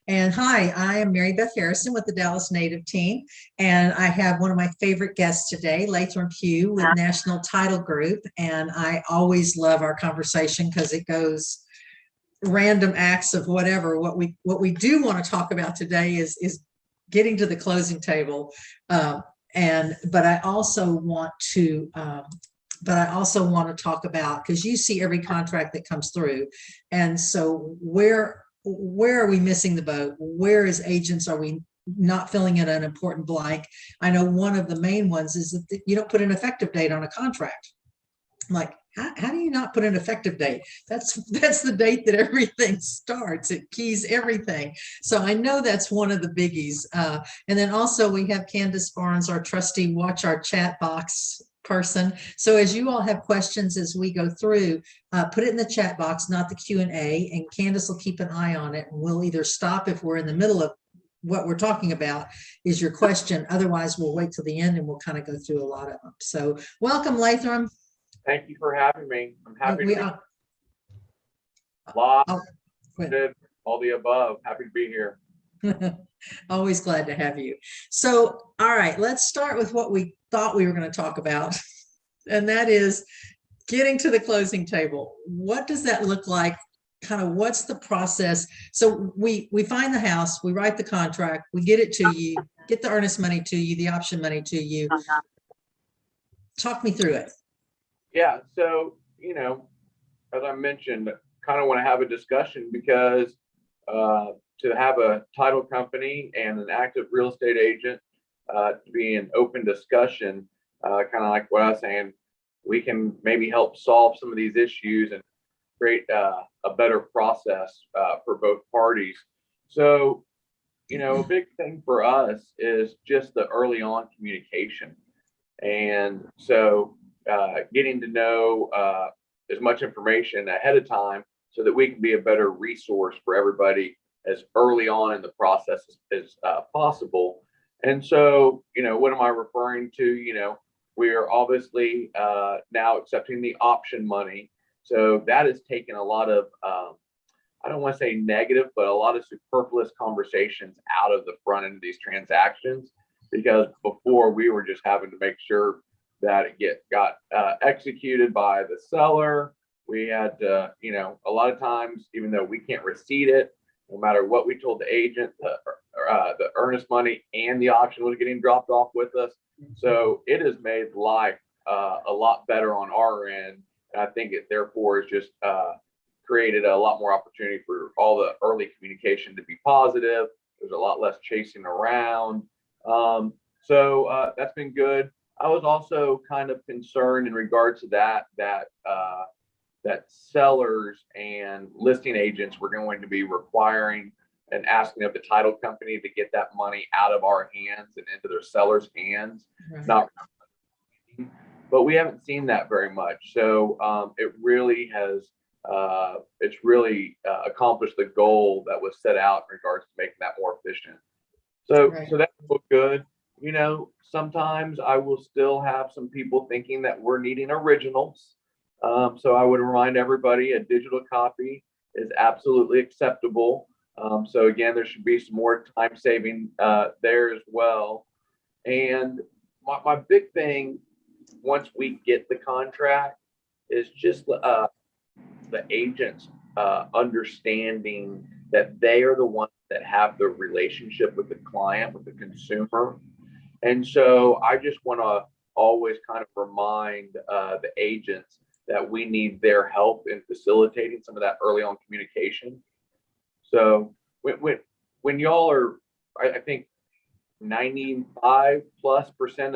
And hi, I am Mary Beth Harrison with the Dallas Native team. And I have one of my favorite guests today, Lathram Pugh with National Title Group. And I always love our conversation because it goes random acts of whatever. What we do want to talk about today is getting to the closing table. But I also want to talk about, because you see every contract that comes through, and so where are we missing the boat? Where as agents are we not filling in an important blank? I know one of the main ones is that you don't put an effective date on a contract. I'm like, how do you not put an effective date? That's the date that everything starts. It keys everything. So I know that's one of the biggies. And then also we have Candace Barnes, our trusty watch our chat box person. So as you all have questions as we go through, put it in the chat box, not the Q&A, and Candace will keep an eye on it. And we'll either stop if we're in the middle of what we're talking about is your question. Otherwise, we'll wait till the end and we'll kind of go through a lot of them. So welcome, Lathram. Thank you for having me. I'm happy to be live, all the above. Happy to be here. Always glad to have you. So, all right, let's start with what we thought we were going to talk about, and that is getting to the closing table. What does that look like? Kind of what's the process? So we find the house, we write the contract, we get it to you, get the earnest money to you, the option money to you. Talk me through it. Yeah, so, as I mentioned, kind of want to have a discussion because to have a title company and an active real estate agent to be an open discussion, kind of like what I was saying, we can maybe help solve some of these issues and create a better process for both parties. So, a big thing for us is just the early on communication. And so getting to know as much information ahead of time so that we can be a better resource for everybody as early on in the process as possible. And so, what am I referring to? We are obviously now accepting the option money. So that has taken a lot of, I don't want to say negative, but a lot of superfluous conversations out of the front end of these transactions, because before we were just having to make sure that it got executed by the seller. We had to, a lot of times, even though we can't receipt it, no matter what we told the agent, the earnest money and the option was getting dropped off with us. So it has made life a lot better on our end. And I think it therefore has just created a lot more opportunity for all the early communication to be positive. There's a lot less chasing around. So that's been good. I was also kind of concerned in regards to that sellers and listing agents were going to be requiring and asking of the title company to get that money out of our hands and into their sellers' hands. Right. But we haven't seen that very much. So it really has, it's really accomplished the goal that was set out in regards to making that more efficient. So, right. So that's good. Sometimes I will still have some people thinking that we're needing originals. So I would remind everybody a digital copy is absolutely acceptable. So again, there should be some more time saving there as well. And my big thing, once we get the contract, is just the agents understanding that they are the ones that have the relationship with the client, with the consumer. And so I just want to always kind of remind the agents that we need their help in facilitating some of that early on communication. So when y'all are, I think 95+%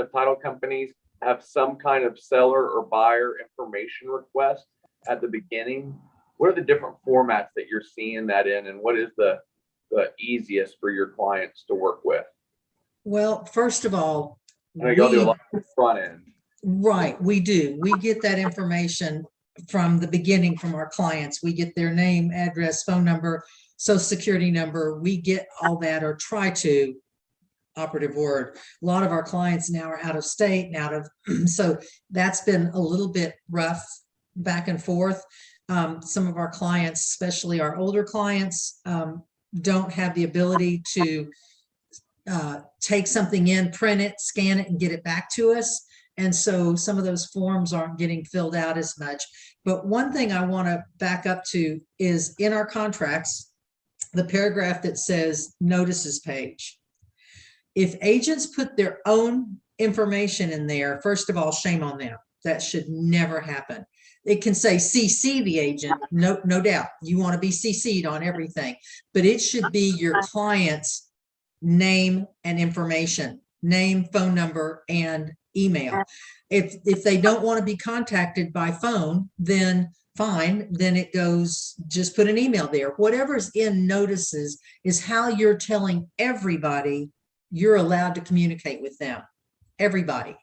of title companies have some kind of seller or buyer information request at the beginning. What are the different formats that you're seeing that in, and what is the easiest for your clients to work with? Well, first of all, y'all do a lot of front end. Right, we do. We get that information from the beginning from our clients. We get their name, address, phone number, social security number. We get all that, or try to, operative word. A lot of our clients now are out of state and so that's been a little bit rough back and forth. Some of our clients, especially our older clients, don't have the ability to take something in, print it, scan it, and get it back to us. And so some of those forms aren't getting filled out as much. But one thing I want to back up to is in our contracts, the paragraph that says notices page. If agents put their own information in there, first of all, shame on them. That should never happen. It can say CC the agent, no doubt. You want to be CC'd on everything, but it should be your client's name and information, name, phone number, and email. If they don't want to be contacted by phone, then fine, then it goes, just put an email there. Whatever's in notices is how you're telling everybody you're allowed to communicate with them, everybody.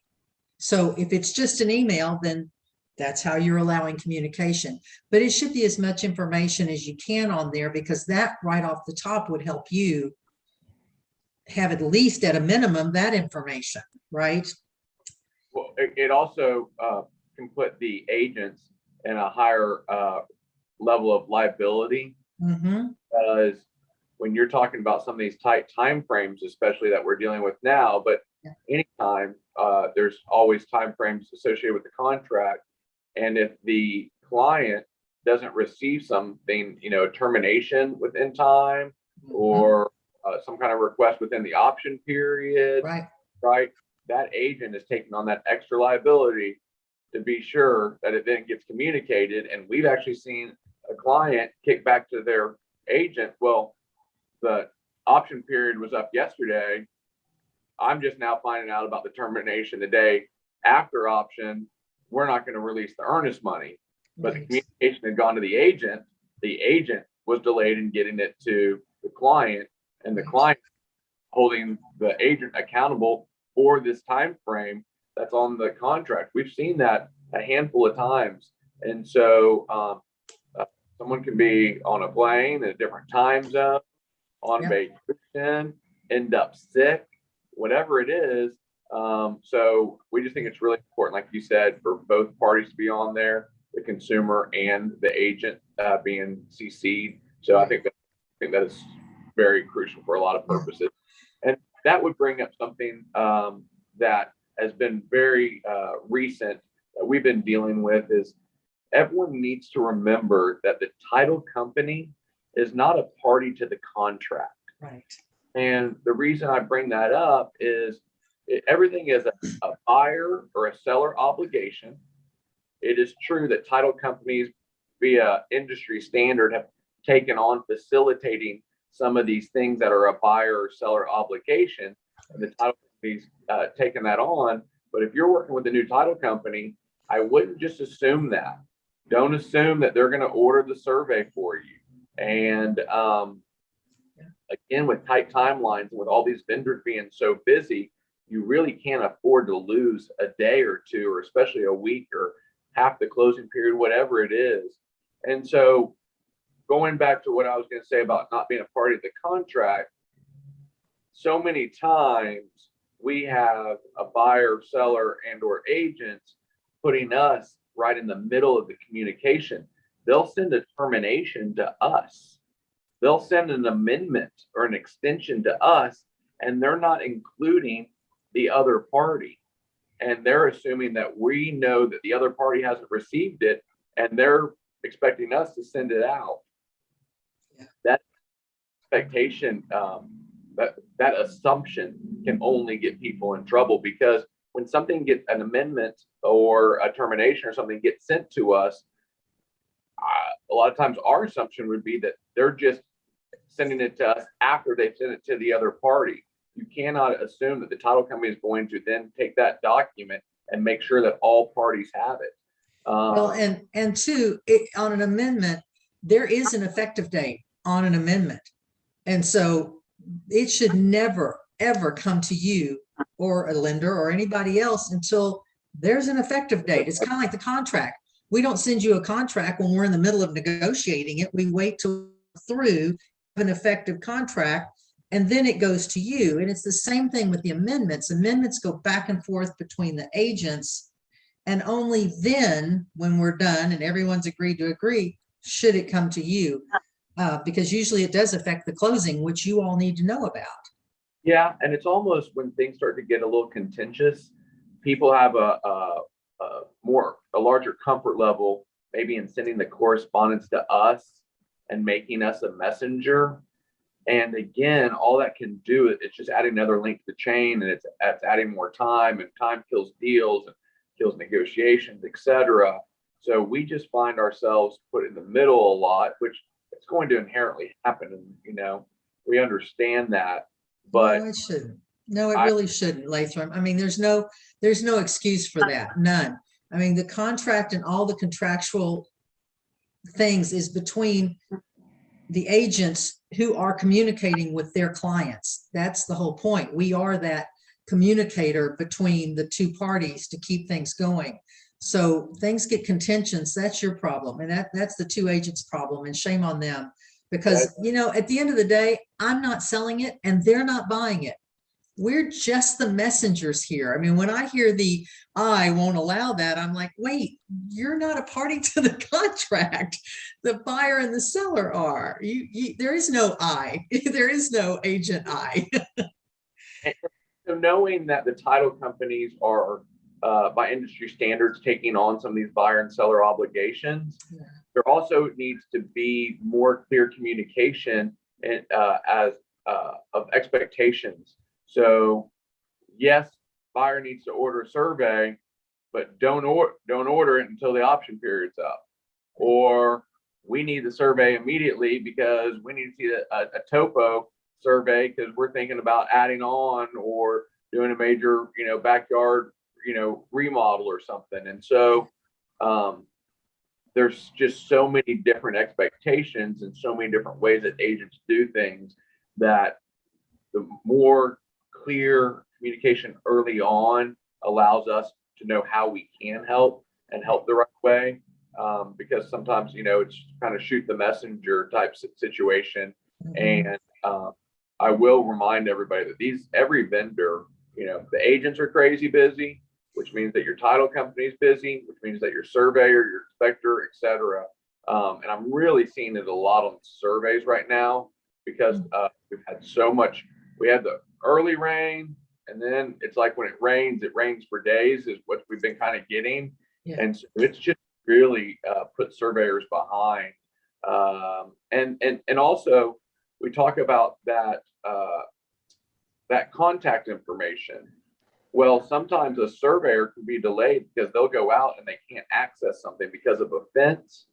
So if it's just an email, then that's how you're allowing communication. But it should be as much information as you can on there, because that right off the top would help you have at least at a minimum that information, right? Well, it also can put the agents in a higher level of liability, because when you're talking about some of these tight time frames, especially that we're dealing with now, but anytime there's always time frames associated with the contract. And if the client doesn't receive something, you know, termination within time, or some kind of request within the option period, right? That agent is taking on that extra liability to be sure that it then gets communicated. And we've actually seen a client kick back to their agent, well, the option period was up yesterday. I'm just now finding out about the termination the day after option. We're not going to release the earnest money, but the communication had gone to the agent. The agent was delayed in getting it to the client, and the client holding the agent accountable for this time frame that's on the contract. We've seen that a handful of times. And so someone can be on a plane in a different time zone, on vacation, end up sick, whatever it is. So we just think it's really important, like you said, for both parties to be on there, the consumer and the agent being CC'd. So I think that is very crucial for a lot of purposes. And that would bring up something that has been very recent that we've been dealing with, is everyone needs to remember that the title company is not a party to the contract. Right. And the reason I bring that up is everything is a buyer or a seller obligation. It is true that title companies via industry standard have taken on facilitating some of these things that are a buyer or seller obligation, and the title company's taken that on. But if you're working with a new title company, I wouldn't just assume that. Don't assume that they're going to order the survey for you. And again, with tight timelines and with all these vendors being so busy, you really can't afford to lose a day or two, or especially a week or half the closing period, whatever it is. And so going back to what I was going to say about not being a party to the contract, so many times we have a buyer, seller, and or agents putting us right in the middle of the communication. They'll send a termination to us. They'll send an amendment or an extension to us, and they're not including the other party. And they're assuming that we know that the other party hasn't received it, and they're expecting us to send it out. That expectation, that assumption can only get people in trouble, because when something gets an amendment or a termination or something gets sent to us, a lot of times our assumption would be that they're just sending it to us after they've sent it to the other party. You cannot assume that the title company is going to then take that document and make sure that all parties have it. Well, and two, on an amendment, there is an effective date on an amendment. And so it should never, ever come to you or a lender or anybody else until there's an effective date. It's kind of like the contract. We don't send you a contract when we're in the middle of negotiating it. We wait till through an effective contract, and then it goes to you. And it's the same thing with the amendments. Amendments go back and forth between the agents, and only then, when we're done and everyone's agreed to agree, should it come to you. because usually it does affect the closing, which you all need to know about. Yeah, and it's almost when things start to get a little contentious, people have a larger comfort level, maybe in sending the correspondence to us and making us a messenger. And again, all that can do, it's just adding another link to the chain, and it's adding more time, and time kills deals and kills negotiations, etc. So we just find ourselves put in the middle a lot, which it's going to inherently happen. And, we understand that, but No, it shouldn't. No, it really shouldn't, Lathram. I mean, there's no excuse for that. None. I mean, the contract and all the contractual things is between the agents who are communicating with their clients. That's the whole point. We are that communicator between the two parties to keep things going. So things get contentious, that's your problem. And that's the two agents' problem, and shame on them. Because, at the end of the day, I'm not selling it and they're not buying it. We're just the messengers here. I mean, when I hear I won't allow that, I'm like, wait, you're not a party to the contract. The buyer and the seller are. There is no I. There is no agent I. So knowing that the title companies are, by industry standards, taking on some of these buyer and seller obligations, there also needs to be more clear communication of expectations. So yes, buyer needs to order a survey, but don't order it until the option period's up. Or we need the survey immediately because we need to see a topo survey because we're thinking about adding on or doing a major, backyard, remodel or something. And so there's just so many different expectations and so many different ways that agents do things, that the more clear communication early on allows us to know how we can help and help the right way. Because sometimes, it's kind of shoot the messenger type situation. Mm-hmm. And I will remind everybody that every vendor, the agents are crazy busy, which means that your title company is busy, which means that your surveyor, your inspector, etc. And I'm really seeing it a lot on surveys right now because we've had so much. We had the early rain, and then it's like when it rains for days is what we've been kind of getting. Yeah. And so it's just really put surveyors behind. And also we talk about that contact information. Well, sometimes a surveyor can be delayed because they'll go out and they can't access something because of a fence.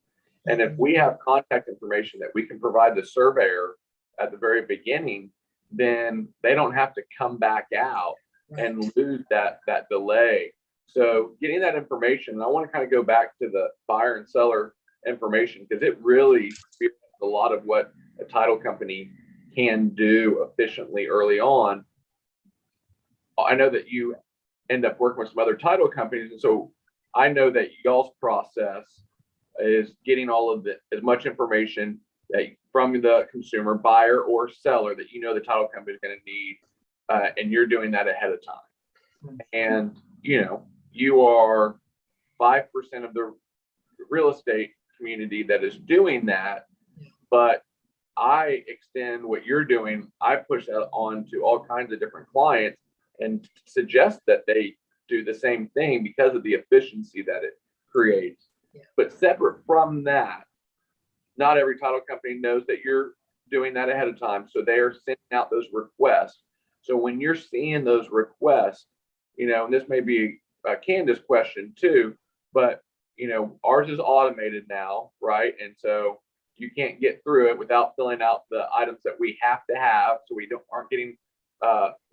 And if we have contact information that we can provide the surveyor at the very beginning, then they don't have to come back out and lose that delay. So getting that information, and I want to kind of go back to the buyer and seller information because it really spearheads a lot of what a title company can do efficiently early on. I know that you end up working with some other title companies, and so I know that y'all's process is getting all of as much information that from the consumer, buyer or seller, that the title company is going to need, and you're doing that ahead of time. And you are 5% of the real estate community that is doing that, but I extend what you're doing. I push that on to all kinds of different clients and suggest that they do the same thing because of the efficiency that it creates. Yeah. But separate from that, not every title company knows that you're doing that ahead of time. So they are sending out those requests. So when you're seeing those requests, and this may be a Candace question too, but ours is automated now, right? And so you can't get through it without filling out the items that we have to have. So we aren't getting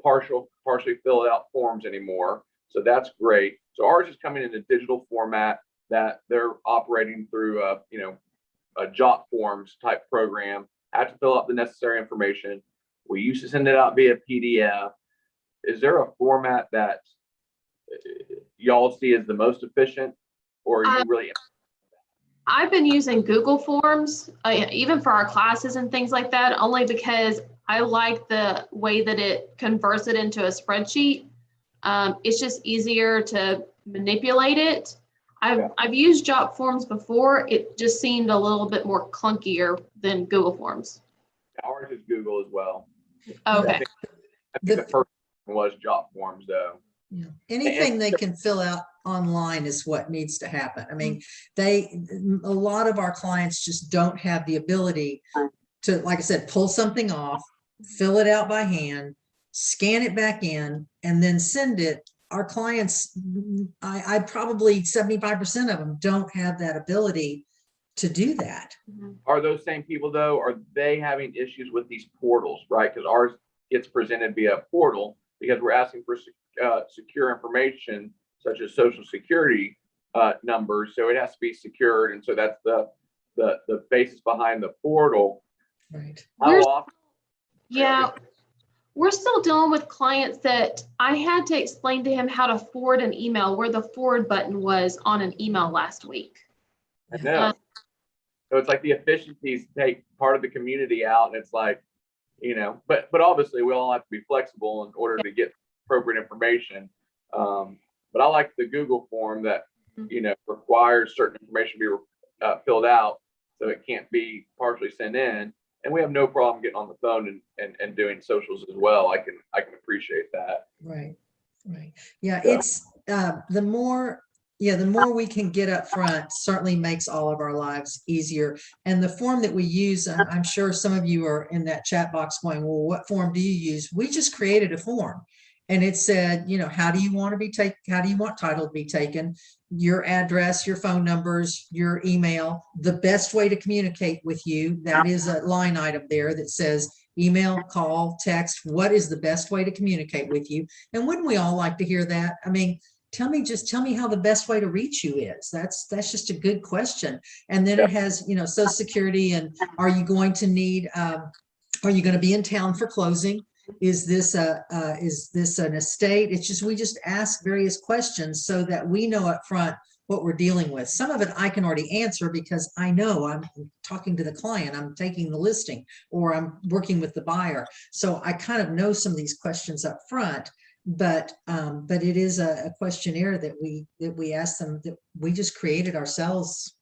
partially filled out forms anymore. So that's great. So ours is coming in a digital format that they're operating through a jot forms type program. Have to fill out the necessary information. We used to send it out via PDF. Is there a format that y'all see as the most efficient, or are you really? I've been using Google Forms, even for our classes and things like that, only because I like the way that it converts it into a spreadsheet. It's just easier to manipulate it. I've used job forms before. It just seemed a little bit more clunkier than Google Forms. Ours is Google as well. Okay. I think the first one was job forms though. Yeah. Anything they can fill out online is what needs to happen. I mean, a lot of our clients just don't have the ability to, like I said, pull something off, fill it out by hand, scan it back in, and then send it. Our clients, I probably 75% of them don't have that ability to do that. Are those same people though, are they having issues with these portals, right? Because ours gets presented via portal because we're asking for secure information such as social security numbers. So it has to be secured. And so that's the basis behind the portal. Right. How often? Yeah. We're still dealing with clients that I had to explain to him how to forward an email where the forward button was on an email last week. I know. So it's like the efficiencies take part of the community out, and it's like, you know, but obviously we all have to be flexible in order to get appropriate information. But I like the Google form that, you know, requires certain information to be filled out, so it can't be partially sent in. And we have no problem getting on the phone and doing socials as well. I can appreciate that. Right. Right. Yeah. It's the more we can get up front certainly makes all of our lives easier. And the form that we use, I'm sure some of you are in that chat box going, well, what form do you use? We just created a form. And it said, you know, how do you want title to be taken? Your address, your phone numbers, your email, the best way to communicate with you. That is a line item there that says email, call, text. What is the best way to communicate with you? And wouldn't we all like to hear that? I mean, tell me how the best way to reach you is. That's just a good question. And then it has, you know, Social Security, and are you going to need, are you going to be in town for closing? Is this an estate? It's just, we just ask various questions so that we know up front what we're dealing with. Some of it I can already answer because I know I'm talking to the client, I'm taking the listing, or I'm working with the buyer. So I kind of know some of these questions up front, but it is a questionnaire that we ask them, that we just created ourselves.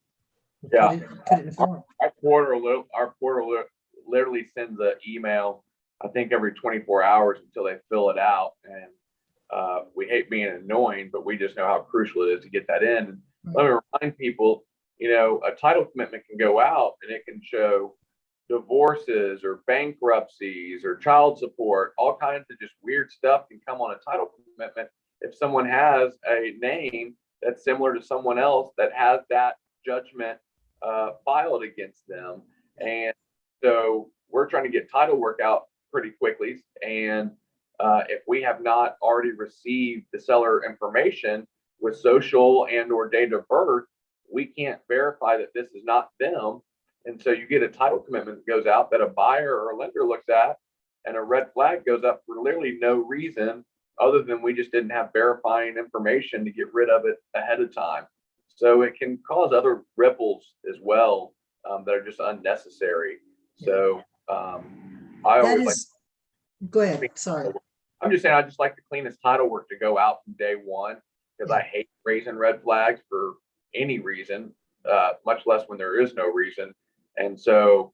Yeah. Put it in a form. Our portal literally sends an email, I think every 24 hours until they fill it out. And we hate being annoying, but we just know how crucial it is to get that in. Right. Let me remind people, you know, a title commitment can go out and it can show divorces or bankruptcies or child support, all kinds of just weird stuff can come on a title commitment if someone has a name that's similar to someone else that has that judgment filed against them. And so we're trying to get title work out pretty quickly. And if we have not already received the seller information with social and or date of birth, we can't verify that this is not them. And so you get a title commitment that goes out that a buyer or a lender looks at, and a red flag goes up for literally no reason other than we just didn't have verifying information to get rid of it ahead of time. So it can cause other ripples as well that are just unnecessary. So I always like. Go ahead. Sorry. I'm just saying, I just like the cleanest title work to go out from day one, because I hate raising red flags for any reason, much less when there is no reason. And so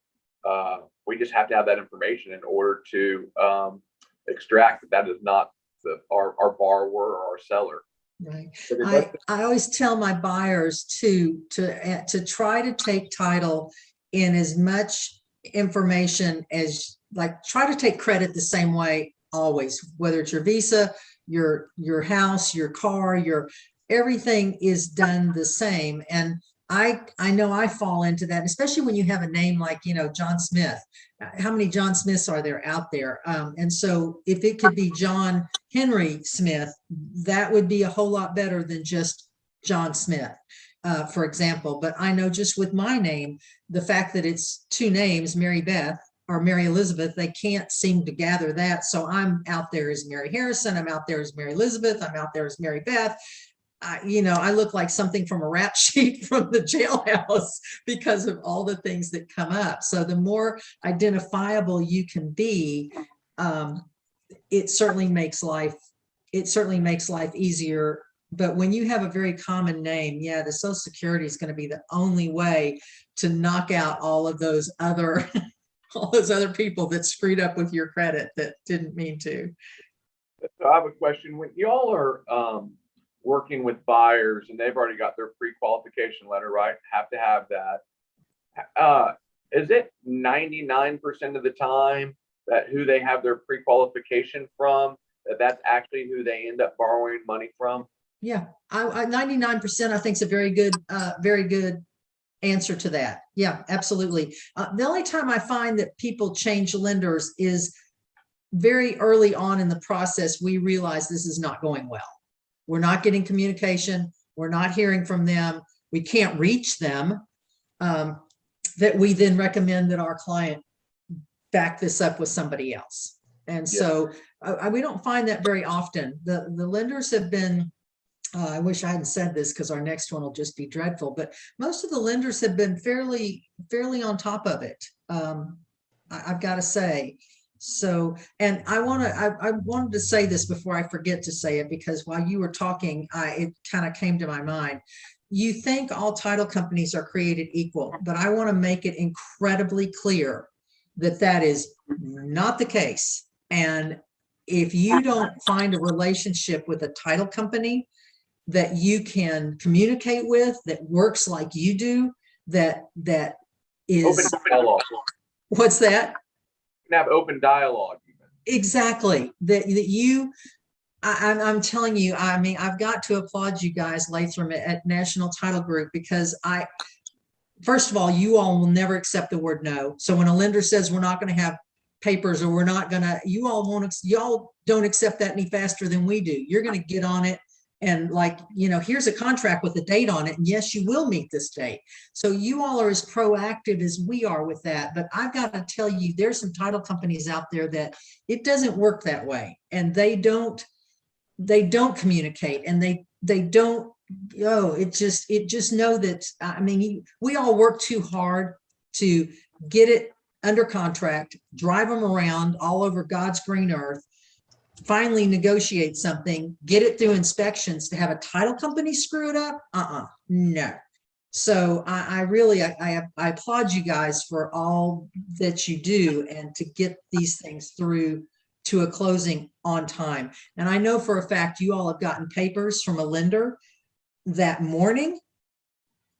we just have to have that information in order to extract that is not our borrower or our seller. Right. I always tell my buyers to try to take title in as much information as, like, try to take credit the same way always, whether it's your Visa, your house, your car, everything is done the same. And I know I fall into that, especially when you have a name like, you know, John Smith. How many John Smiths are there out there? And so if it could be John Henry Smith, that would be a whole lot better than just John Smith, for example. But I know just with my name, the fact that it's two names, Mary Beth or Mary Elizabeth, they can't seem to gather that. So I'm out there as Mary Harrison. I'm out there as Mary Elizabeth. I'm out there as Mary Beth. You know, I look like something from a rap sheet from the jailhouse because of all the things that come up. So the more identifiable you can be, it certainly makes life easier But when you have a very common name, yeah, the Social Security is going to be the only way to knock out all of those other all those other people that screwed up with your credit that didn't mean to. So I have a question. When y'all are working with buyers and they've already got their pre-qualification letter, right? Have to have that. Is it 99% of the time that who they have their pre-qualification from, that's actually who they end up borrowing money from? Yeah, I 99% I think is a very good answer to that. Yeah, absolutely. The only time I find that people change lenders is very early on in the process. We realize this is not going well. We're not getting communication. We're not hearing from them. We can't reach them. That we then recommend that our client back this up with somebody else. And so we don't find that very often. The lenders have been, I wish I hadn't said this because our next one will just be dreadful, but most of the lenders have been fairly on top of it. I've got to say. So, and I wanted to say this before I forget to say it, because while you were talking, it kind of came to my mind. You think all title companies are created equal, but I want to make it incredibly clear that that is not the case. And if you don't find a relationship with a title company that you can communicate with, that works like you do, that is Open dialogue. What's that? You can have open dialogue. Exactly. I'm telling you, I mean, I've got to applaud you guys, Lathram at National Title Group, because first of all, you all will never accept the word no. So when a lender says we're not going to have papers, or we're not going to, y'all don't accept that any faster than we do. You're going to get on it. And like, here's a contract with a date on it. And yes, you will meet this date. So you all are as proactive as we are with that. But I've got to tell you, there's some title companies out there that it doesn't work that way. And they don't communicate, and they don't, it just know that, I mean, we all work too hard to get it under contract, drive them around all over God's green earth, finally negotiate something, get it through inspections, to have a title company screw it up. No. So I really applaud you guys for all that you do, and to get these things through to a closing on time. And I know for a fact you all have gotten papers from a lender that morning,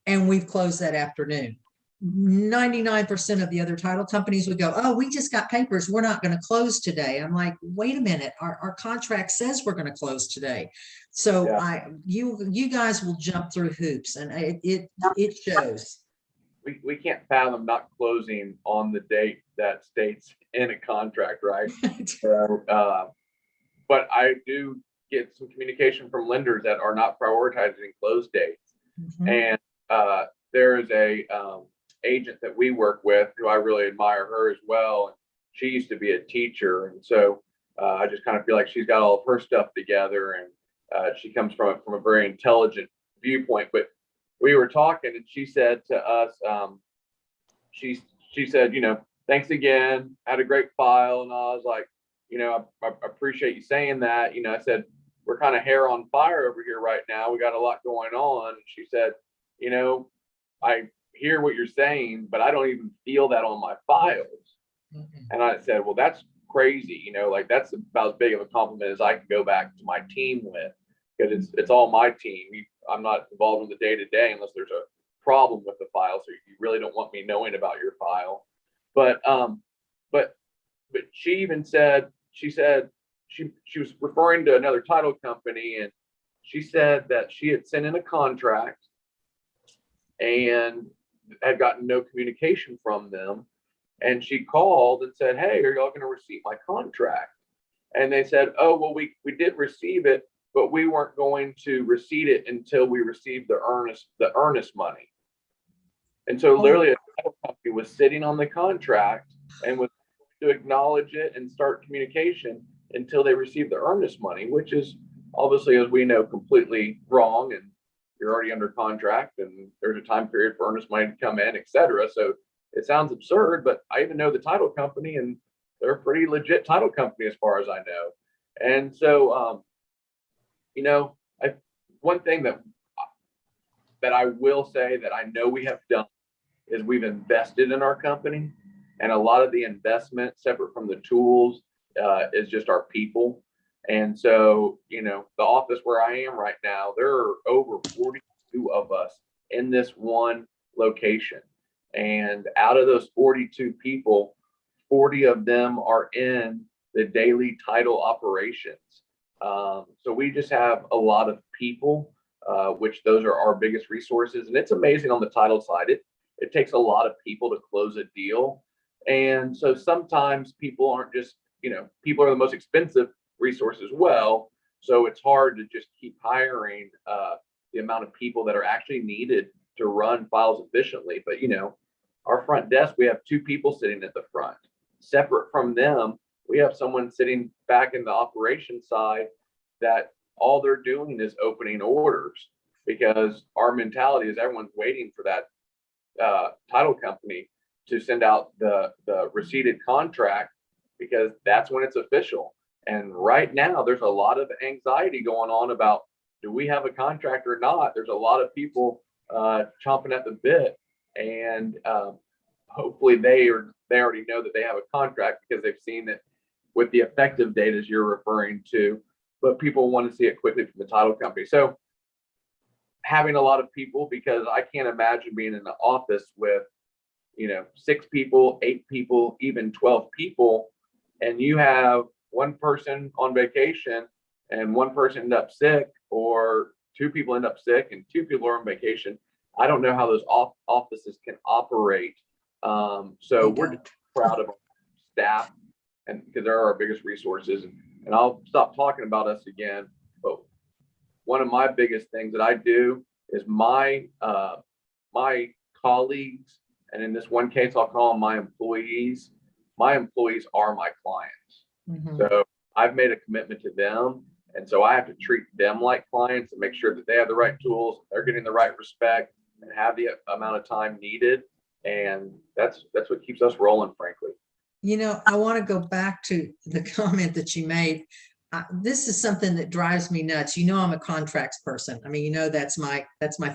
and we've closed that afternoon. 99% of the other title companies would go, oh, we just got papers, we're not going to close today. I'm like, wait a minute, our contract says we're going to close today. So you guys will jump through hoops, and it shows. We can't fathom not closing on the date that states in a contract, right? So, but I do get some communication from lenders that are not prioritizing close dates. And there is a agent that we work with who I really admire her as well. And she used to be a teacher, and so I just kind of feel like she's got all of her stuff together, and she comes from a very intelligent viewpoint. But we were talking, and she said to us, she said, thanks again, had a great file. And I was like, I appreciate you saying that. I said, we're kind of hair on fire over here right now. We got a lot going on. And she said, I hear what you're saying, but I don't even feel that on my files. And I said, well, that's crazy. Like, that's about as big of a compliment as I can go back to my team with, because it's all my team. I'm not involved in the day-to-day unless there's a problem with the file. So you really don't want me knowing about your file. But she even said, she was referring to another title company, and she said that she had sent in a contract and had gotten no communication from them. And she called and said, hey, are y'all going to receive my contract? And they said, oh, well, we did receive it, but we weren't going to receipt it until we received the earnest money. And so literally a title company was sitting on the contract and was to acknowledge it and start communication until they received the earnest money, which is obviously, as we know, completely wrong. And you're already under contract, and there's a time period for earnest money to come in, et cetera. So it sounds absurd, but I even know the title company, and they're a pretty legit title company as far as I know. And so, one thing that I will say that I know we have done is we've invested in our company, and a lot of the investment, separate from the tools, is just our people. And so, you know, the office where I am right now, there are over 42 of us in this one location. And out of those 42 people, 40 of them are in the daily title operations. So we just have a lot of people, which those are our biggest resources. And it's amazing on the title side. It takes a lot of people to close a deal. And so sometimes people aren't just, you know, people are the most expensive resource as well. So it's hard to just keep hiring the amount of people that are actually needed to run files efficiently. But, you know, our front desk, we have 2 people sitting at the front. Separate from them, we have someone sitting back in the operations side that all they're doing is opening orders, because our mentality is everyone's waiting for that title company to send out the receipted contract, because that's when it's official. And right now there's a lot of anxiety going on about, do we have a contract or not? There's a lot of people chomping at the bit, and hopefully they already know that they have a contract because they've seen it with the effective date as you're referring to, but people want to see it quickly from the title company. So having a lot of people, because I can't imagine being in the office with, you know, 6 people, 8 people, even 12 people, and you have one person on vacation and one person end up sick, or 2 people end up sick and 2 people are on vacation. I don't know how those offices can operate. So we're just proud of our staff, and because they're our biggest resources. And I'll stop talking about us again, but one of my biggest things that I do is my colleagues, and in this one case, I'll call them my employees. My employees are my clients. Mhm. So I've made a commitment to them. And so I have to treat them like clients and make sure that they have the right tools, they're getting the right respect, and have the amount of time needed. And that's what keeps us rolling, frankly. You know, I want to go back to the comment that you made. This is something that drives me nuts. You know, I'm a contracts person. I mean, you know, that's my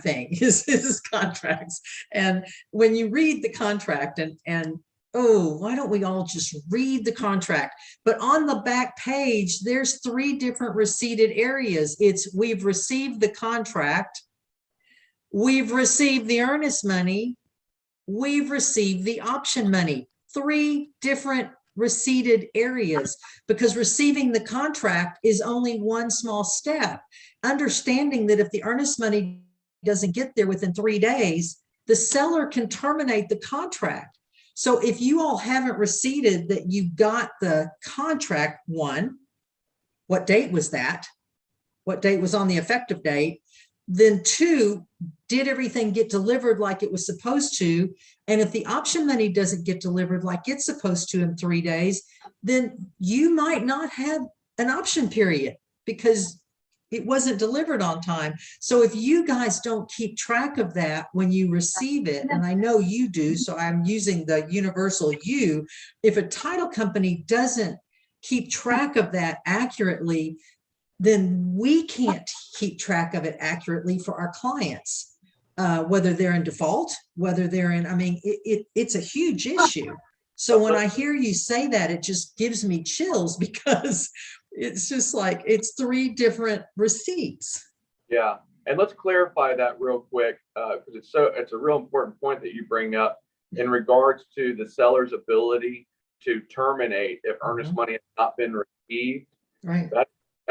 thing is contracts. And when you read the contract and oh, why don't we all just read the contract? But on the back page, there's 3 different receipted areas. It's we've received the contract, we've received the earnest money, we've received the option money. 3 different receipted areas, because receiving the contract is only one small step. Understanding that if the earnest money doesn't get there within 3 days, the seller can terminate the contract. So if you all haven't receipted that you got the contract, 1, what date was that? What date was on the effective date? Then 2, did everything get delivered like it was supposed to? And if the option money doesn't get delivered like it's supposed to in 3 days, then you might not have an option period because it wasn't delivered on time. So if you guys don't keep track of that when you receive it, and I know you do, so I'm using the universal you, if a title company doesn't keep track of that accurately, then we can't keep track of it accurately for our clients, whether they're in default, whether they're in, I mean, it's a huge issue. So when I hear you say that, it just gives me chills, because it's just like, it's 3 different receipts. Yeah. And let's clarify that real quick, because it's a real important point that you bring up in regards to the seller's ability to terminate if earnest money has not been received. Right. That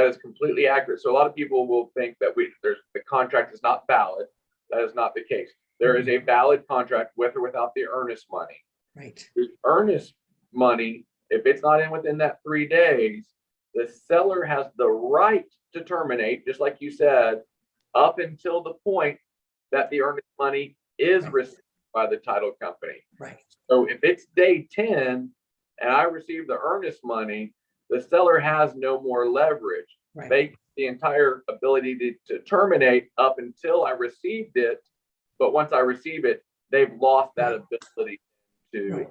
is completely accurate. So a lot of people will think that the contract is not valid. That is not the case. There is a valid contract with or without the earnest money. Right. The earnest money, if it's not in within that 3 days, the seller has the right to terminate, just like you said, up until the point that the earnest money is received by the title company. Right. So if it's day 10 and I receive the earnest money, the seller has no more leverage. Right. They the entire ability to terminate up until I received it. But once I receive it, they've lost that ability to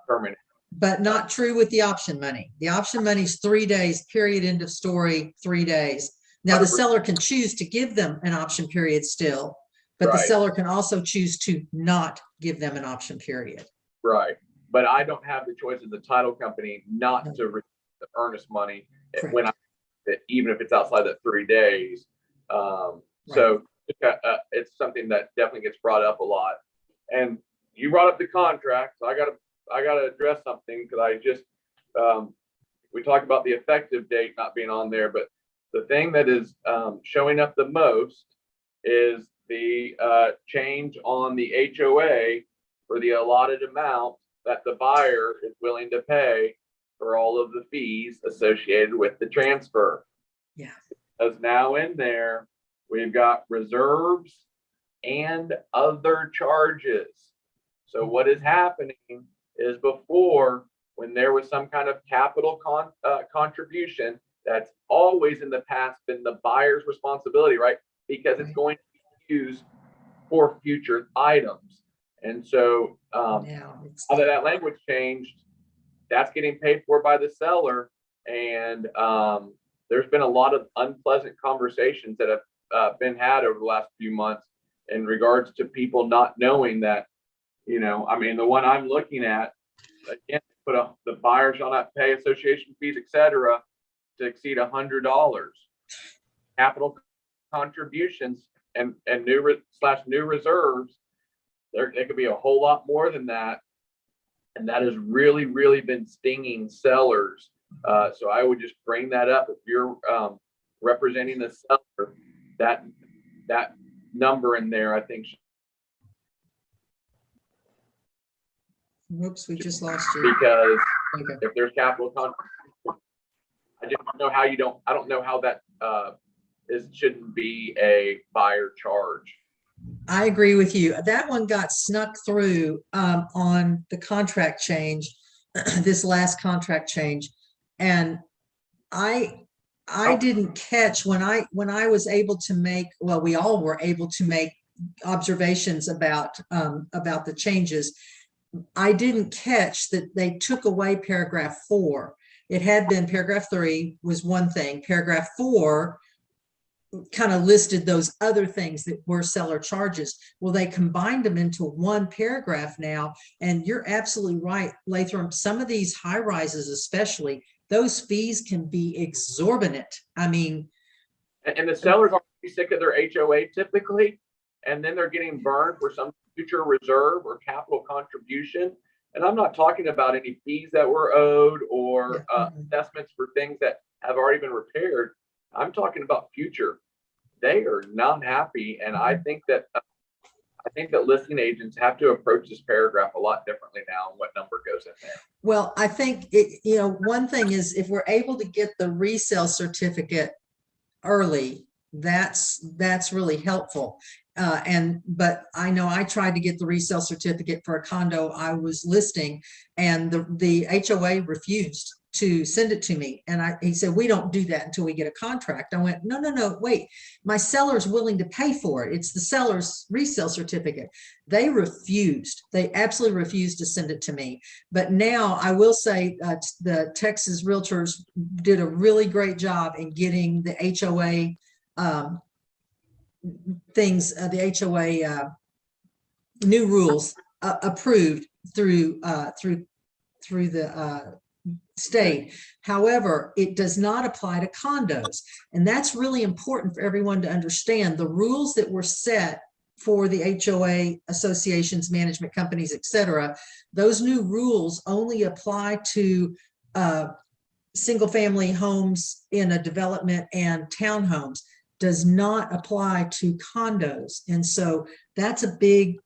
terminate. But not true with the option money. The option money is 3 days, period, end of story, 3 days. Now, the 100%. seller can choose to give them an option period still, but the Right. seller can also choose to not give them an option period. Right. But I don't have the choice as the title company not No. to receive the earnest money Correct. when even if it's outside that 3 days. So it's something that definitely gets brought up a lot. And you brought up the contract. So I gotta address something because I just we talked about the effective date not being on there, but the thing that is showing up the most is the change on the HOA for the allotted amount that the buyer is willing to pay for all of the fees associated with the transfer. Yeah. Because now in there, we've got reserves and other charges. So what is happening is before, when there was some kind of capital contribution, that's always in the past been the buyer's responsibility, right? Because it's going to be used for future items. And so Now now that language changed, that's getting paid for by the seller. And there's been a lot of unpleasant conversations that have been had over the last few months in regards to people not knowing that, I mean, the one I'm looking at, again, the buyer shall not pay association fees, et cetera, to exceed $100. Capital contributions and new reserves, there could be a whole lot more than that. And that has really, really been stinging sellers. So I would just bring that up if you're representing the seller, that number in there, I think. Whoops, we just lost you. Because Okay. if there's capital contribution, I just don't know how I don't know how that shouldn't be a buyer charge. I agree with you. That one got snuck through on the contract change, this last contract change. And I didn't catch when I was able to make, well, we all were able to make observations about the changes. I didn't catch that they took away paragraph 4. It had been paragraph 3 was one thing. Paragraph 4 kind of listed those other things that were seller charges. Well, they combined them into one paragraph now. And you're absolutely right, Lathram. Some of these high rises, especially, those fees can be exorbitant. I mean, and the sellers are sick of their HOA typically, and then they're getting burned for some future reserve or capital contribution. And I'm not talking about any fees that were owed or assessments for things that have already been repaired. I'm talking about future. They are not happy, and I think that listing agents have to approach this paragraph a lot differently now and what number goes in there. Well, I think one thing is if we're able to get the resale certificate early, that's really helpful. But I know I tried to get the resale certificate for a condo I was listing, and the HOA refused to send it to me. And he said, we don't do that until we get a contract. I went, no, wait, my seller's willing to pay for it. It's the seller's resale certificate. They refused. They absolutely refused to send it to me. But now I will say the Texas Realtors did a really great job in getting the HOA the HOA new rules approved through the state. However, it does not apply to condos. And that's really important for everyone to understand. The rules that were set for the HOA associations, management companies, et cetera, those new rules only apply to single family homes in a development and townhomes, does not apply to condos. And so that's a big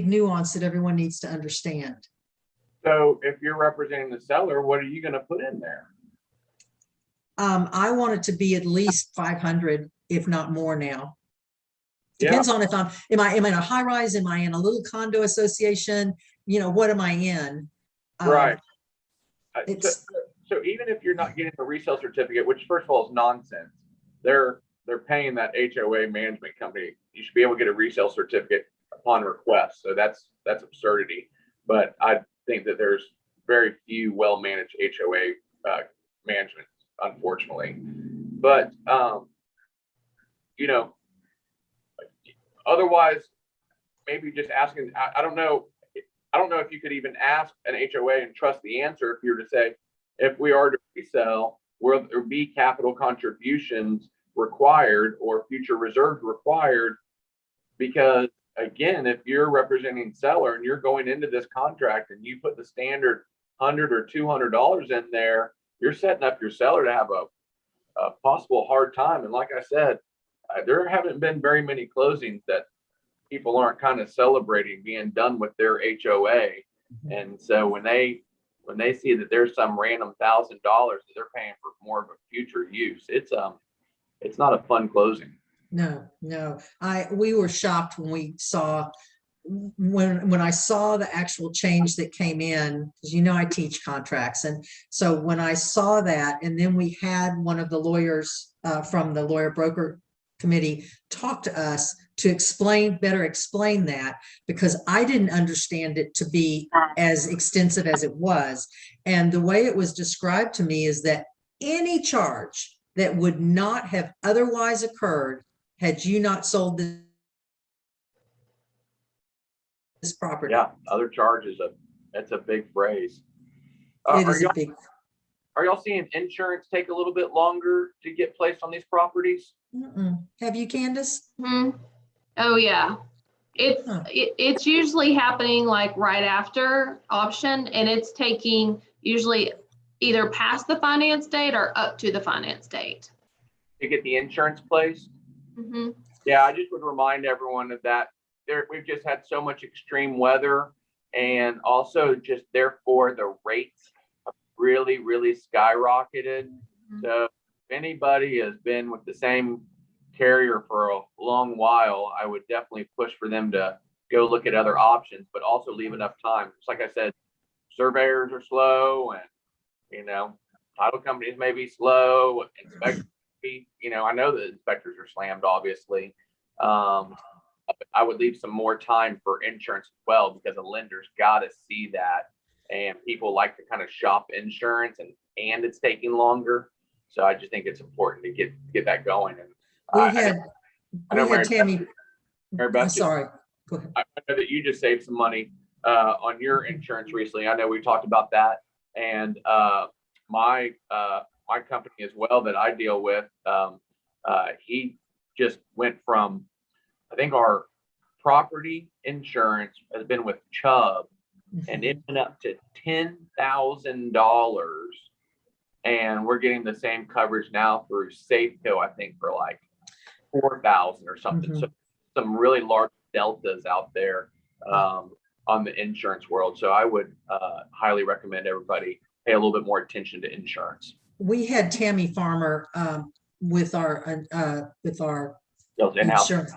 nuance that everyone needs to understand. So if you're representing the seller, what are you going to put in there? I want it to be at least 500, if not more now. Depends on if am I in a high rise? Am I in a little condo association? What am I in? Right. So even if you're not getting a resale certificate, which first of all is nonsense, they're paying that HOA management company. You should be able to get a resale certificate upon request. So that's absurdity. But I think that there's very few well-managed HOA management, unfortunately. But you know, otherwise, maybe just asking, I don't know. I don't know if you could even ask an HOA and trust the answer if you were to say, if we are to resell, will there be capital contributions required or future reserves required? Because again, if you're representing seller and you're going into this contract and you put the standard $100 or $200 in there, you're setting up your seller to have a possible hard time. And like I said, there haven't been very many closings that people aren't kind of celebrating being done with their HOA. And so when they see that there's some random $1,000 that they're paying for more of a future use, it's not a fun closing. No, we were shocked when we saw, when I saw the actual change that came in, because I teach contracts. And so when I saw that, and then we had one of the lawyers from the lawyer broker committee talk to us to better explain that, because I didn't understand it to be as extensive as it was. And the way it was described to me is that any charge that would not have otherwise occurred had you not sold this property. Yeah, other charges, that's a big phrase. It is a big. Are y'all seeing insurance take a little bit longer to get placed on these properties? Have you, Candace? Oh yeah, it's usually happening like right after option, and it's taking usually either past the finance date or up to the finance date to get the insurance placed. Yeah, I just would remind everyone of that. We've just had so much extreme weather, and also just therefore the rates have really, really skyrocketed. So if anybody has been with the same carrier for a long while, I would definitely push for them to go look at other options, but also leave enough time. Just like I said, surveyors are slow, and title companies may be slow, inspectors, I know the inspectors are slammed, obviously. I would leave some more time for insurance as well, because the lenders got to see that, and people like to kind of shop insurance, and it's taking longer. So I just think it's important to get that going. And we had Tammy. Mary Beth, sorry. Go ahead. I know that you just saved some money on your insurance recently. I know we talked about that, and my company as well that I deal with, he just went from, I think our property insurance has been with Chubb, and it went up to $10,000, and we're getting the same coverage now through Safeco, I think for like 4,000 or something. So some really large deltas out there on the insurance world. So I would highly recommend everybody pay a little bit more attention to insurance. We had Tammy Farmer with our insurance.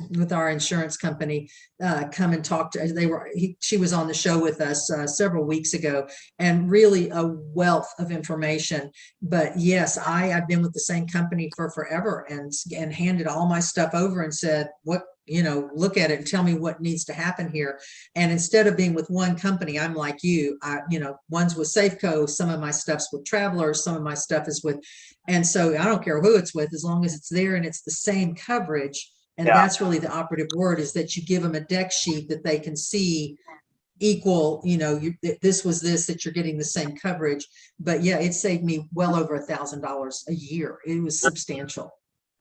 With our insurance company, come and talk to. She was on the show with us several weeks ago, and really a wealth of information. But yes, I've been with the same company for forever, and handed all my stuff over and said, "What look at it and tell me what needs to happen here." And instead of being with one company, I'm like you. One's with Safeco, some of my stuff's with Travelers, some of my stuff is with, and so I don't care who it's with, as long as it's there and it's the same coverage. And that's really the operative word, is that you give them a deck sheet that they can see equal, this was this, that you're getting the same coverage. But yeah, it saved me well over $1,000 a year. It was substantial.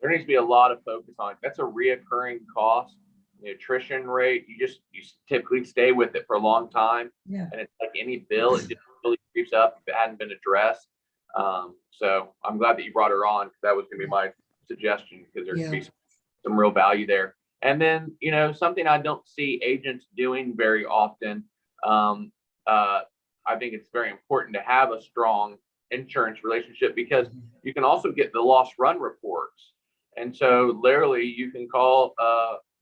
There needs to be a lot of focus on it. That's a reoccurring cost. The attrition rate, you typically stay with it for a long time. Yeah. And it's like any bill, it just really creeps up if it hadn't been addressed. So I'm glad that you brought her on, because that was going to be my suggestion, because there's going to be some real value there. And then, something I don't see agents doing very often. I think it's very important to have a strong insurance relationship, because you can also get the lost run reports. And so literally you can call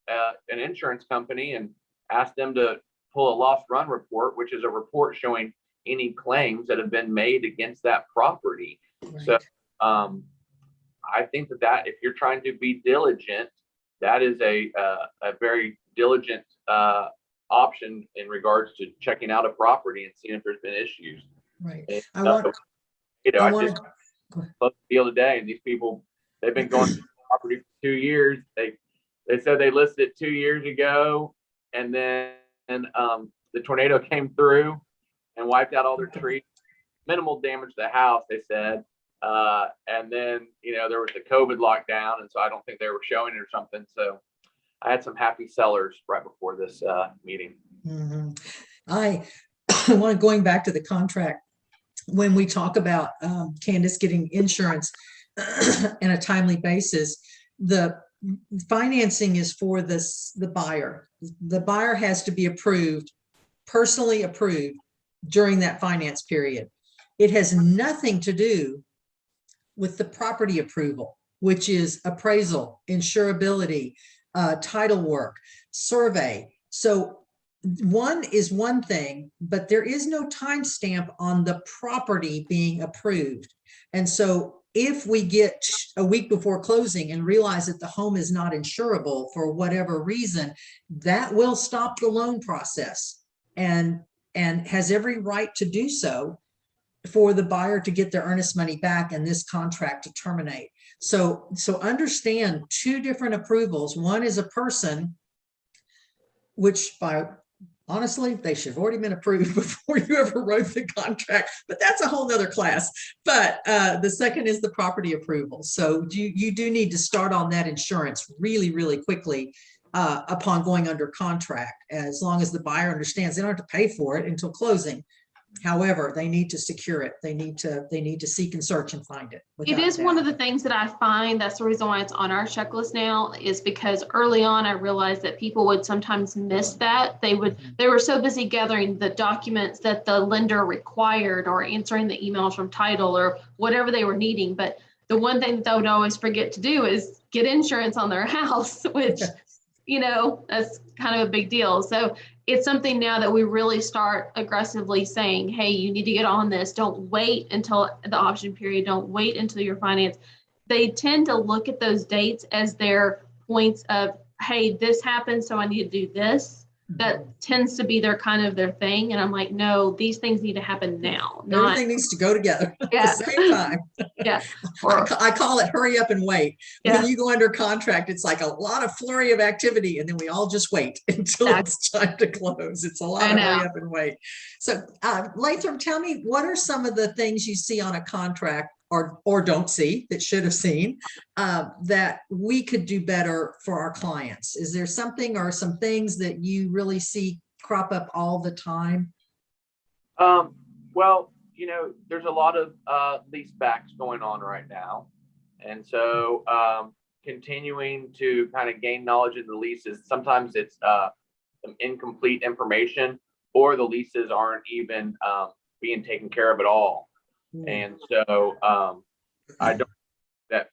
an insurance company and ask them to pull a lost run report, which is a report showing any claims that have been made against that property. Right. So I think that if you're trying to be diligent, that is a very diligent option in regards to checking out a property and seeing if there's been issues. Right. And, I just closed the deal today, and these people, they've been going property for 2 years. They said they listed it 2 years ago, and then the tornado came through and wiped out all their trees. Minimal damage to the house, they said. And then, there was the COVID lockdown, and so I don't think they were showing it or something. So I had some happy sellers right before this meeting. Mhm. I want going back to the contract. When we talk about Candace getting insurance in a timely basis, the financing is for the buyer. The buyer has to be approved, personally approved during that finance period. It has nothing to do with the property approval, which is appraisal, insurability, title work, survey. So one is one thing, but there is no timestamp on the property being approved. And so if we get a week before closing and realize that the home is not insurable for whatever reason, that will stop the loan process and has every right to do so for the buyer to get their earnest money back and this contract to terminate. So understand two different approvals. One is a person, which honestly, they should have already been approved before you ever wrote the contract, but that's a whole nother class. But the second is the property approval. So you do need to start on that insurance really, really quickly upon going under contract, as long as the buyer understands they don't have to pay for it until closing. However, they need to secure it. They need to seek and search and find it. It is one of the things that I find, that's the reason why it's on our checklist now, is because early on I realized that people would sometimes miss that. They were so busy gathering the documents that the lender required or answering the emails from title or whatever they were needing. But the one thing that they would always forget to do is get insurance on their house, which, that's kind of a big deal. So it's something now that we really start aggressively saying, hey, you need to get on this. Don't wait until the option period. Don't wait until your finance. They tend to look at those dates as their points of, hey, this happened, so I need to do this. That tends to be their thing. And I'm like, no, these things need to happen now. Everything needs to go together at the same time. Yeah. I call it hurry up and wait. Yeah. When you go under contract, it's like a lot of flurry of activity, and then we all just wait until it's time to close. It's a lot of hurry up and wait. So Lathram, tell me, what are some of the things you see on a contract or don't see that should have seen that we could do better for our clients? Is there something or some things that you really see crop up all the time? Well, there's a lot of lease backs going on right now. And so continuing to kind of gain knowledge of the leases, sometimes it's some incomplete information, or the leases aren't even being taken care of at all. And so I don't that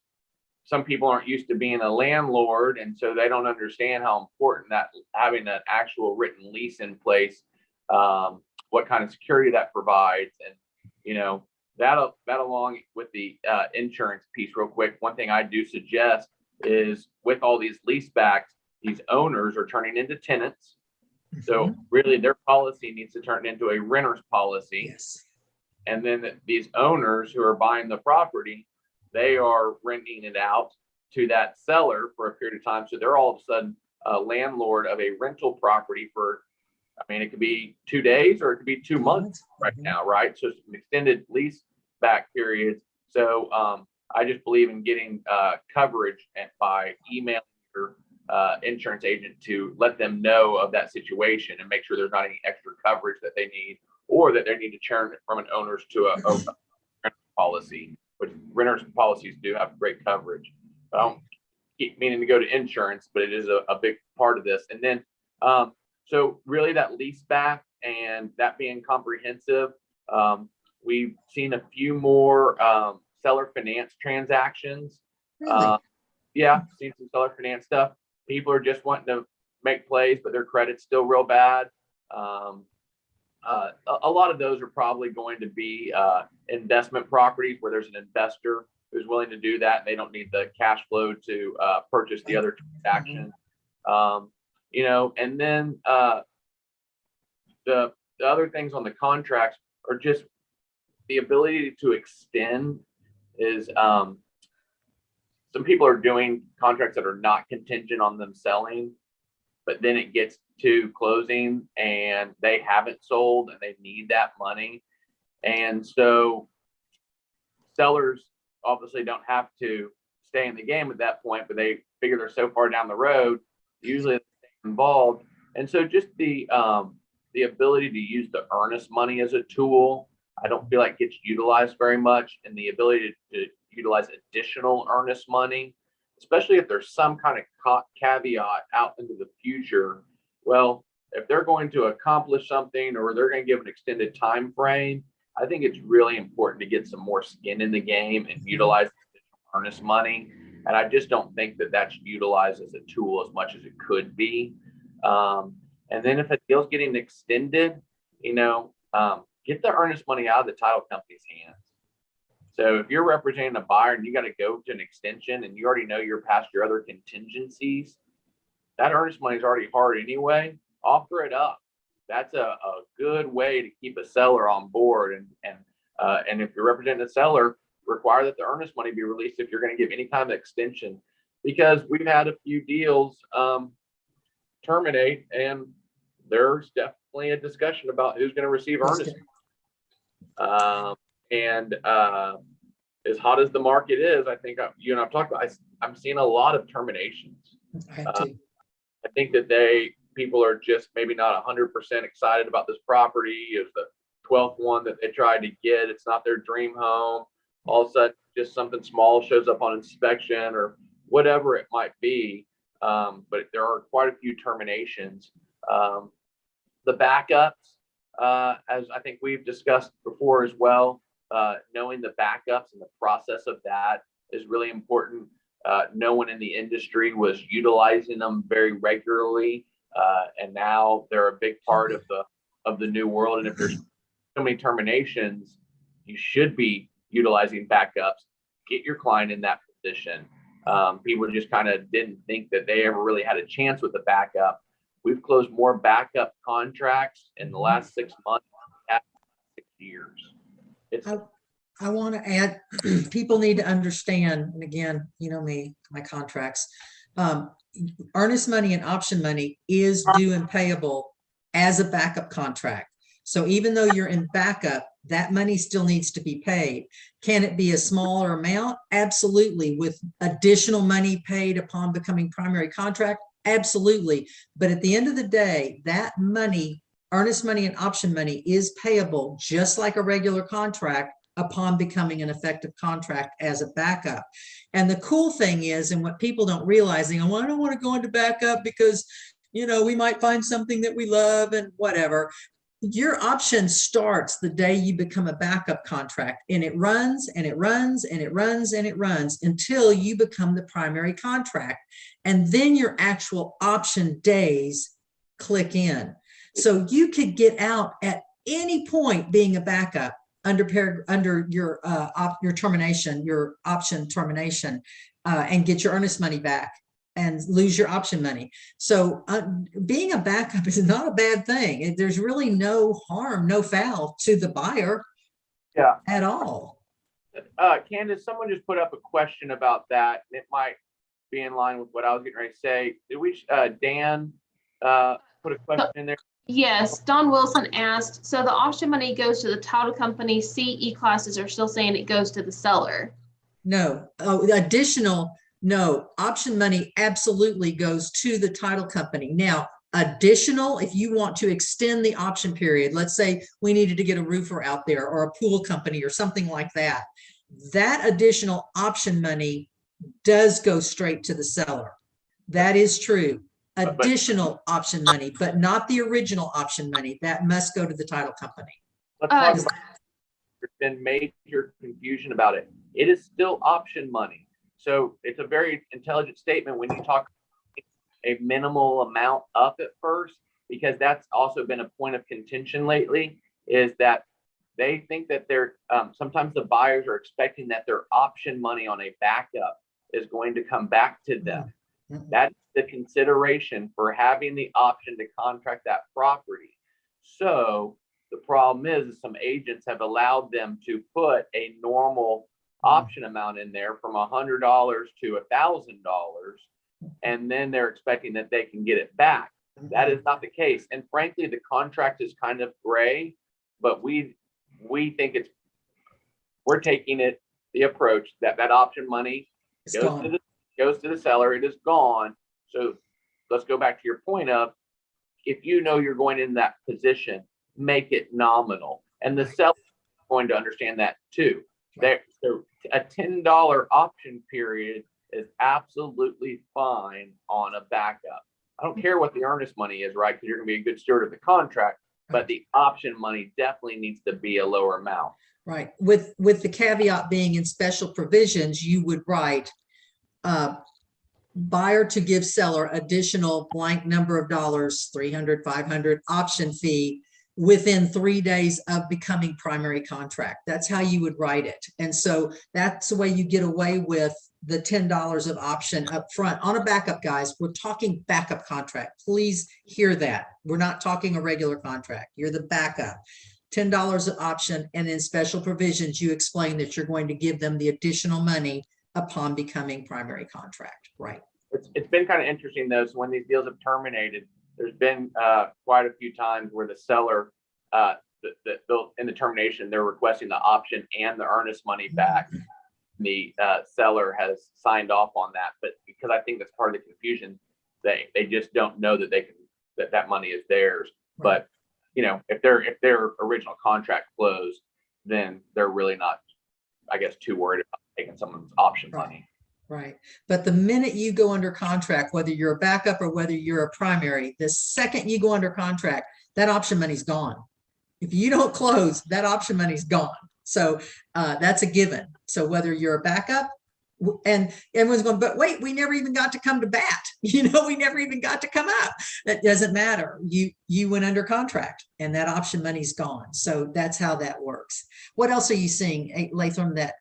some people aren't used to being a landlord, and so they don't understand how important that having an actual written lease in place, what kind of security that provides. And that along with the insurance piece real quick, one thing I do suggest is, with all these lease backs, these owners are turning into tenants. So really their policy needs to turn into a renter's policy. Yes. And then these owners who are buying the property, they are renting it out to that seller for a period of time. So they're all of a sudden a landlord of a rental property for, it could be 2 days or it could be 2 months right now, right? So it's an extended lease back period. So I just believe in getting coverage by emailing your insurance agent to let them know of that situation and make sure there's not any extra coverage that they need, or that they need to turn from an owner's to a renter's policy, which renter's policies do have great coverage. I don't keep meaning to go to insurance, but it is a big part of this. And then, so really that lease back and that being comprehensive, we've seen a few more seller finance transactions. Really? Yeah, seen some seller finance stuff. People are just wanting to make plays, but their credit's still real bad. A lot of those are probably going to be investment properties where there's an investor who's willing to do that. And they don't need the cash flow to purchase the other transaction. And then the other things on the contracts are just the ability to extend is some people are doing contracts that are not contingent on them selling, but then it gets to closing and they haven't sold and they need that money. And so sellers obviously don't have to stay in the game at that point, but they figure they're so far down the road, usually they're involved. And so just the ability to use the earnest money as a tool, I don't feel like gets utilized very much, and the ability to utilize additional earnest money, especially if there's some kind of caveat out into the future. Well, if they're going to accomplish something or they're going to give an extended time frame, I think it's really important to get some more skin in the game and utilize earnest money. And I just don't think that that's utilized as a tool as much as it could be. And then if a deal's getting extended, get the earnest money out of the title company's hands. So if you're representing a buyer and you got to go to an extension and you already know you're past your other contingencies, that earnest money is already hard anyway. Offer it up. That's a good way to keep a seller on board. And if you're representing a seller, require that the earnest money be released if you're going to give any kind of extension, because we've had a few deals terminate, and there's definitely a discussion about who's going to receive earnest. And as hot as the market is, I think you and I've talked about, I'm seeing a lot of terminations. I think that people are just maybe not 100% excited about this property. It's the 12th one that they tried to get. It's not their dream home. All of a sudden, just something small shows up on inspection or whatever it might be. But there are quite a few terminations. The backups, as I think we've discussed before as well, knowing the backups and the process of that is really important. No one in the industry was utilizing them very regularly, and now they're a big part of the new world. And if there's so many terminations, you should be utilizing backups. Get your client in that position. People just kind of didn't think that they ever really had a chance with the backup. We've closed more backup contracts in the last 6 months than 6 years. I want to add, people need to understand, and again, you know me, my contracts, earnest money and option money is due and payable as a backup contract. So even though you're in backup, that money still needs to be paid. Can it be a smaller amount? Absolutely. With additional money paid upon becoming primary contract? Absolutely. But at the end of the day, that money, earnest money and option money, is payable just like a regular contract upon becoming an effective contract as a backup. And the cool thing is, and what people don't realize, well, I don't want to go into backup because, we might find something that we love and whatever. Your option starts the day you become a backup contract, and it runs and it runs and it runs and it runs until you become the primary contract. And then your actual option days click in. So you could get out at any point being a backup under your termination, your option termination, and get your earnest money back and lose your option money. So being a backup is not a bad thing. There's really no harm, no foul to the buyer at all. Candace, someone just put up a question about that. It might be in line with what I was getting ready to say. Did we, Dan, put a question in there? Yes, Don Wilson asked, so the option money goes to the title company. CE classes are still saying it goes to the seller. No, no, option money absolutely goes to the title company. Now, additional, if you want to extend the option period, let's say we needed to get a roofer out there or a pool company or something like that, that additional option money does go straight to the seller. That is true. Additional option money, but not the original option money. That must go to the title company. Let's talk about, there's been major confusion about it. It is still option money. So it's a very intelligent statement when you talk a minimal amount up at first, because that's also been a point of contention lately, is that they think that they're sometimes the buyers are expecting that their option money on a backup is going to come back to them. That's the consideration for having the option to contract that property. So the problem is some agents have allowed them to put a normal option amount in there from $100 to $1,000, and then they're expecting that they can get it back. That is not the case. And frankly, the contract is kind of gray, but we think we're taking the approach that option money It's goes gone. to the seller. It is gone. So let's go back to your point of, if you know you're going in that position, make it nominal. And the seller is going to understand that too. A $10 option period is absolutely fine on a backup. I don't care what the earnest money is, right? Because you're going to be a good steward of the contract, but the option money definitely needs to be a lower amount. Right. With the caveat being in special provisions, you would write buyer to give seller additional blank number of dollars, 300, 500 option fee within 3 days of becoming primary contract. That's how you would write it. And so that's the way you get away with the $10 of option up front on a backup, guys. We're talking backup contract. Please hear that. We're not talking a regular contract. You're the backup. $10 of option, and in special provisions, you explain that you're going to give them the additional money upon becoming primary contract, right? It's been kind of interesting though. So when these deals have terminated, there's been quite a few times where the seller, in the termination, they're requesting the option and the earnest money back. The seller has signed off on that, but because I think that's part of the confusion, they just don't know that that money is theirs. Right. But if their original contract closed, then they're really not, I guess, too worried about taking someone's option money. Right. But the minute you go under contract, whether you're a backup or whether you're a primary, the second you go under contract, that option money's gone. If you don't close, that option money's gone. So that's a given. So whether you're a backup, and everyone's going, but wait, we never even got to come to bat. We never even got to come up. That doesn't matter. You went under contract and that option money's gone. So that's how that works. What else are you seeing, Lathram, that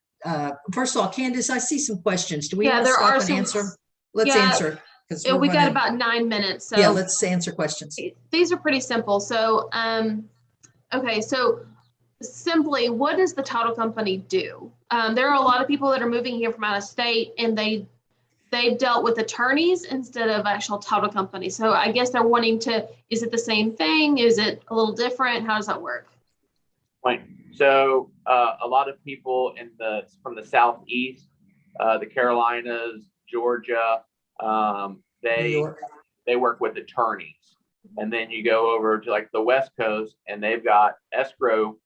first of all, Candace, I see some questions. Do we want to stop and answer? Let's answer. Because we got about 9 minutes. So yeah, let's answer questions. These are pretty simple. So, okay. So simply, what does the title company do? There are a lot of people that are moving here from out of state, and they've dealt with attorneys instead of actual title companies. So I guess they're wanting to, is it the same thing? Is it a little different? How does that work? Right. So a lot of people from the Southeast, the Carolinas, Georgia, they work with attorneys. And then you go over to like the West Coast, and they've got escrow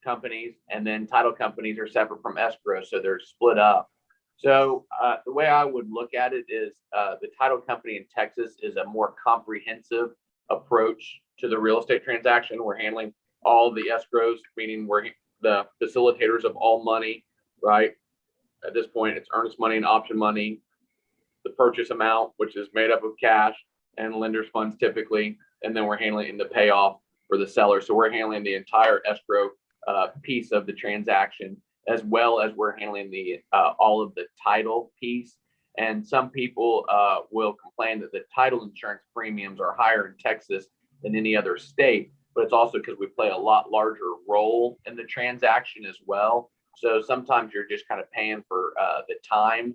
companies, and then title companies are separate from escrow, so they're split up. So the way I would look at it is the title company in Texas is a more comprehensive approach to the real estate transaction. We're handling all the escrows, meaning we're the facilitators of all money, right? At this point, it's earnest money and option money, the purchase amount, which is made up of cash and lender's funds typically, and then we're handling the payoff for the seller. So we're handling the entire escrow piece of the transaction, as well as we're handling the all of the title piece. And some people will complain that the title insurance premiums are higher in Texas than any other state, but it's also because we play a lot larger role in the transaction as well. So sometimes you're just kind of paying for the time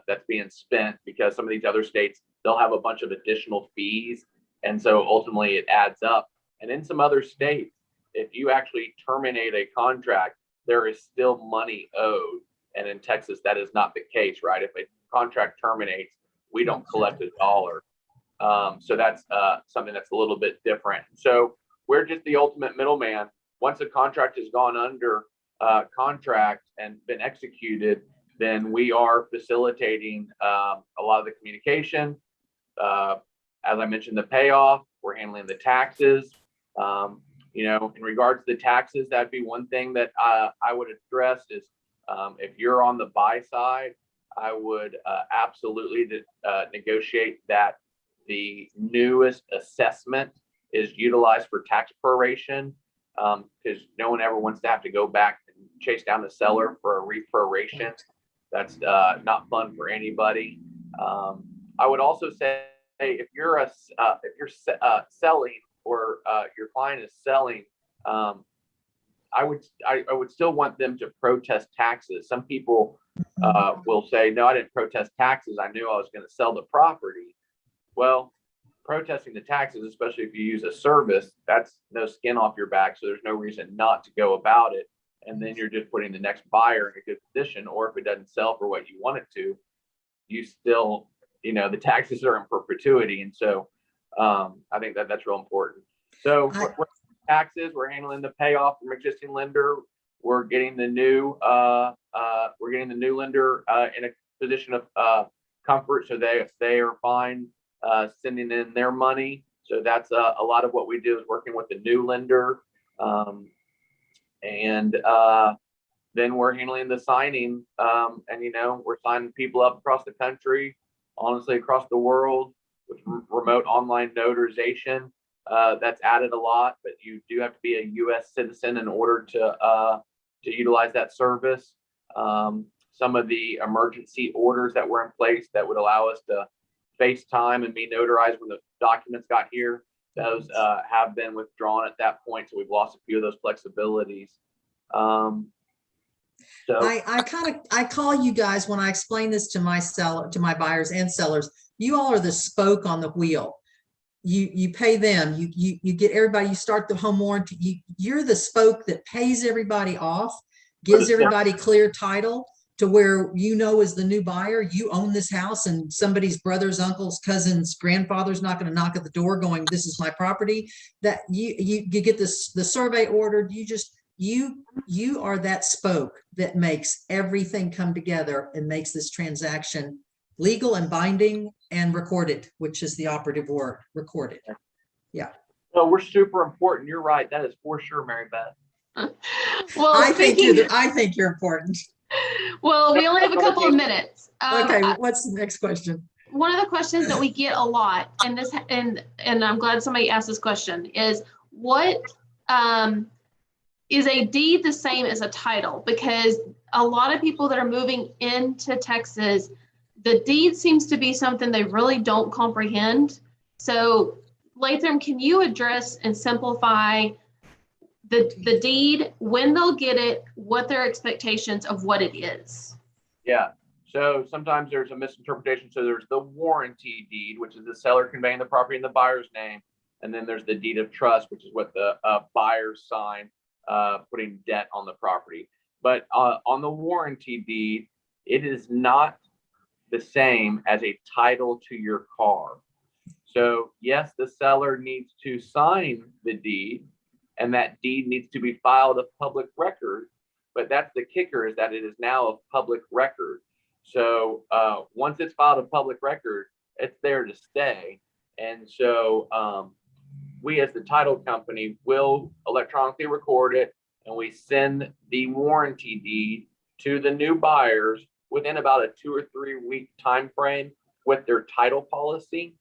that's being spent, because some of these other states, they'll have a bunch of additional fees. And so ultimately it adds up. And in some other states, if you actually terminate a contract, there is still money owed. And in Texas, that is not the case, right? If a contract terminates, we don't collect a dollar. So that's something that's a little bit different. So we're just the ultimate middleman. Once a contract has gone under contract and been executed, then we are facilitating a lot of the communication. As I mentioned, the payoff, we're handling the taxes. In regards to the taxes, that'd be one thing that I would address is if you're on the buy side, I would absolutely negotiate that the newest assessment is utilized for tax proration, because no one ever wants to have to go back and chase down the seller for a reproration. That's not fun for anybody. I would also say if you're selling, or your client is selling, I I would still want them to protest taxes. Some people will say, no, I didn't protest taxes. I knew I was going to sell the property. Well, protesting the taxes, especially if you use a service, that's no skin off your back. So there's no reason not to go about it. And then you're just putting the next buyer in a good position. Or if it doesn't sell for what you want it to, you still, the taxes are in perpetuity. And so I think that's real important. So we're taxes, we're handling the payoff from existing lender. We're getting the new lender in a position of comfort, so they are fine sending in their money. So that's a lot of what we do is working with the new lender, and then we're handling the signing, and we're signing people up across the country, honestly across the world, with remote online notarization. That's added a lot, but you do have to be a U.S. citizen in order to utilize that service. Some of the emergency orders that were in place that would allow us to FaceTime and be notarized when the documents got here, those have been withdrawn at that point. So we've lost a few of those flexibilities. So I call you guys when I explain this to my buyers and sellers. You all are the spoke on the wheel. You pay them, you get everybody, you start the home warranty. You're the spoke that pays everybody off, gives everybody clear title to where, as the new buyer, you own this house and somebody's brother's, uncle's, cousin's, grandfather's not going to knock at the door going, this is my property. That you get the survey ordered. You are that spoke that makes everything come together and makes this transaction legal and binding and recorded, which is the operative word, recorded. Yeah. So we're super important. You're right. That is for sure, Mary Beth. Well, I think you're important. Well, we only have a couple of minutes. Okay. What's the next question? One of the questions that we get a lot, and I'm glad somebody asked this question, is what is a deed the same as a title? Because a lot of people that are moving into Texas, the deed seems to be something they really don't comprehend. So Lathram, can you address and simplify the deed, when they'll get it, what their expectations of what it is? Yeah. So sometimes there's a misinterpretation. So there's the warranty deed, which is the seller conveying the property in the buyer's name. And then there's the deed of trust, which is what the buyers sign, putting debt on the property. But on the warranty deed, it is not the same as a title to your car. So yes, the seller needs to sign the deed, and that deed needs to be filed of public record. But that's the kicker, is that it is now of public record. So once it's filed of public record, it's there to stay. And so we as the title company will electronically record it, and we send the warranty deed to the new buyers within about a 2 or 3 week time frame with their title policy.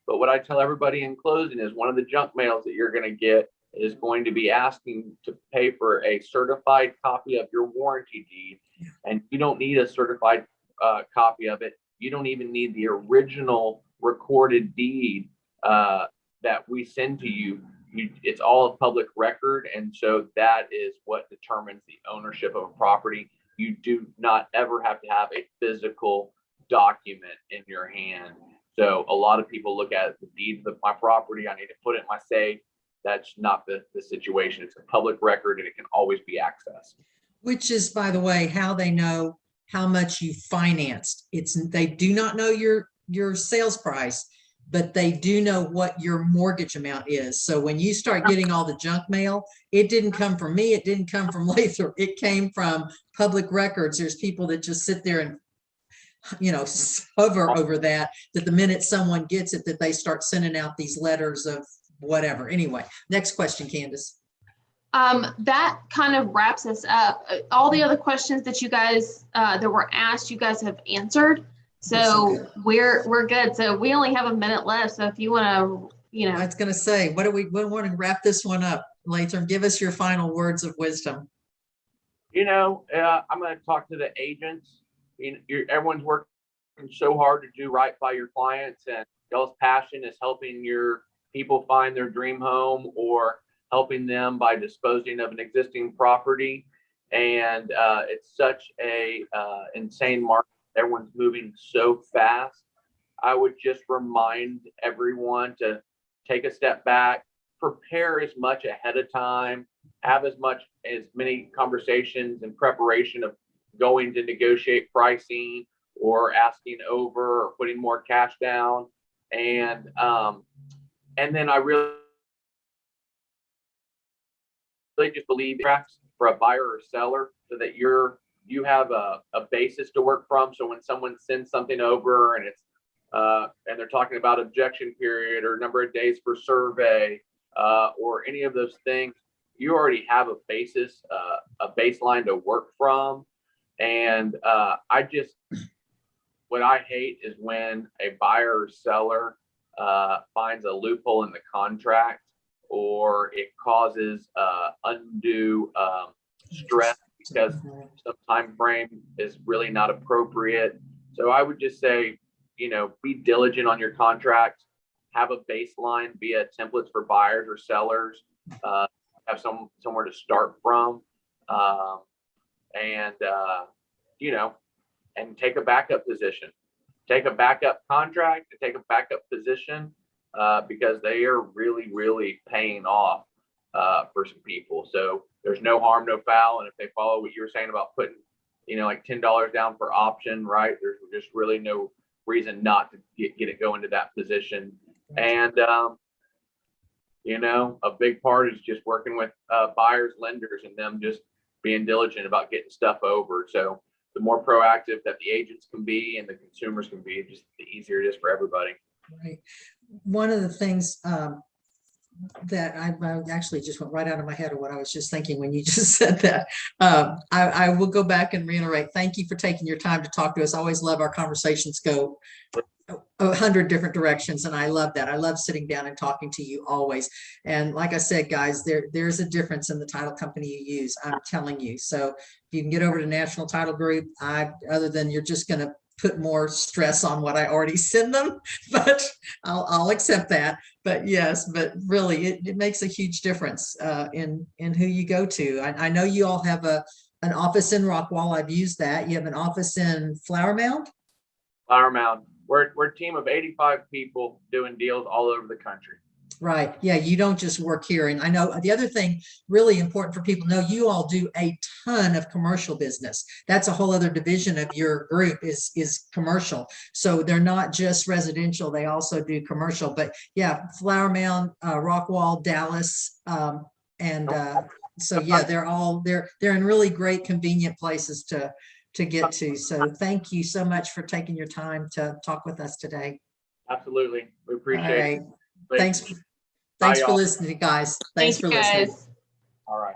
But what I tell everybody in closing is one of the junk mails that you're going to get is going to be asking to pay for a certified copy of your warranty deed. And you don't need a certified copy of it. You don't even need the original recorded deed that we send to you. It's all a public record. And so that is what determines the ownership of a property. You do not ever have to have a physical document in your hand. So a lot of people look at the deed of my property, I need to put it in my safe. That's not the situation. It's a public record and it can always be accessed. Which is, by the way, how they know how much you financed. They do not know your sales price, but they do know what your mortgage amount is. So when you start getting all the junk mail, it didn't come from me. It didn't come from Lathram. It came from public records. There's people that just sit there and, hover over that the minute someone gets it, that they start sending out these letters of whatever. Anyway, next question, Candace. That kind of wraps us up. All the other questions that you guys that were asked, you guys have answered. So we're good. So we only have a minute left. So if you want to, I was going to say, we want to wrap this one up. Lathram, give us your final words of wisdom. I'm going to talk to the agents. Everyone's working so hard to do right by your clients, and y'all's passion is helping your people find their dream home or helping them by disposing of an existing property. And it's such a insane market. Everyone's moving so fast. I would just remind everyone to take a step back, prepare as much ahead of time, have as many conversations in preparation of going to negotiate pricing or asking over or putting more cash down. And then I really just believe for a buyer or seller so that you have a basis to work from. So when someone sends something over and it's and they're talking about objection period or number of days per survey or any of those things, you already have a basis, a baseline to work from. And what I hate is when a buyer or seller finds a loophole in the contract, or it causes undue stress because some time frame is really not appropriate. So I would just say, be diligent on your contract, have a baseline via templates for buyers or sellers, have somewhere to start from, and take a backup position, take a backup contract, and take a backup position, because they are really, really paying off for some people. So there's no harm, no foul. And if they follow what you were saying about putting, like $10 down for option, right? There's just really no reason not to get it going to that position. And, a big part is just working with buyers, lenders, and them just being diligent about getting stuff over. So the more proactive that the agents can be and the consumers can be, just the easier it is for everybody. Right. One of the things that I actually just went right out of my head of what I was just thinking when you just said that. I will go back and reiterate. Thank you for taking your time to talk to us. I always love our conversations go 100 different directions, and I love that. I love sitting down and talking to you always. And like I said, guys, there's a difference in the title company you use. I'm telling you. So if you can get over to National Title Group, other than you're just going to put more stress on what I already send them, but I'll accept that. But yes, but really it makes a huge difference in who you go to. I know you all have an office in Rockwall. I've used that. You have an office in Flower Mound? Flower Mound. We're a team of 85 people doing deals all over the country. Right. Yeah, you don't just work here. And I know the other thing really important for people to know, you all do a ton of commercial business. That's a whole other division of your group is commercial. So they're not just residential, they also do commercial. But yeah, Flower Mound, Rockwall, Dallas, and so yeah, they're in really great convenient places to get to. So thank you so much for taking your time to talk with us today. Absolutely. We appreciate it. Thanks for listening, guys. Thanks for listening. Guys. All right.